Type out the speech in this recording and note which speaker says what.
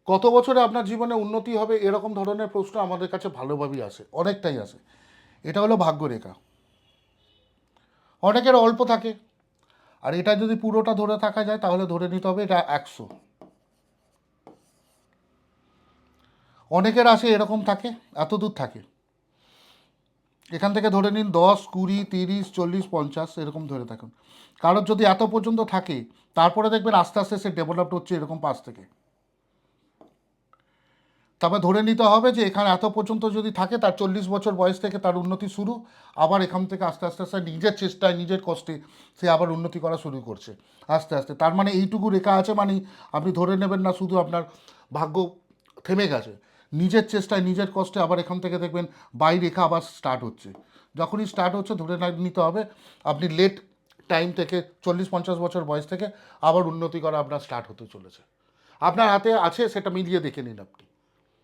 Speaker 1: কত বছরে আপনার জীবনে উন্নতি হবে এরকম ধরনের প্রশ্ন আমাদের কাছে ভালোভাবেই আসে, অনেকটাই আসে। এটা হলো ভাগ্যরেখা। অনেকের অল্প থাকে, আর এটা যদি পুরোটা ধরে থাকা যায় তাহলে ধরে নিতে হবে এটা 100। অনেকের আসে এরকম থাকে, এত দূর থাকে। এখান থেকে ধরে নিন 10, 20, 30, 40, 50 এরকম ধরে থাকুন। কারোর যদি এত পর্যন্ত থাকে, তারপরে দেখবেন আস্তে আস্তে সে ডেভেলপড হচ্ছে এরকম 5 থেকে। তবে ধরে নিতে হবে যে এখানে এত পর্যন্ত যদি থাকে, তার 40 বছর বয়স থেকে তার উন্নতি শুরু। আবার এখান থেকে আস্তে আস্তে আস্তে নিজের চেষ্টায় নিজের কষ্টে সে আবার উন্নতি করা শুরু করছে আস্তে আস্তে। তার মানে এইটুকু রেখা আছে মানে আপনি ধরে নেবেন না শুধু আপনার ভাগ্য থেমে গেছে। নিজের চেষ্টায় নিজের কষ্টে আবার এখান থেকে দেখবেন বাই রেখা আবার স্টার্ট হচ্ছে। যখনই স্টার্ট হচ্ছে ধরে নিতে হবে আপনি লেট টাইম থেকে 40-50 বছর বয়স থেকে আবার উন্নতি করা আপনার স্টার্ট হতে চলেছে। আপনার হাতে আছে, সেটা মিলিয়ে দেখে নিন আপনি।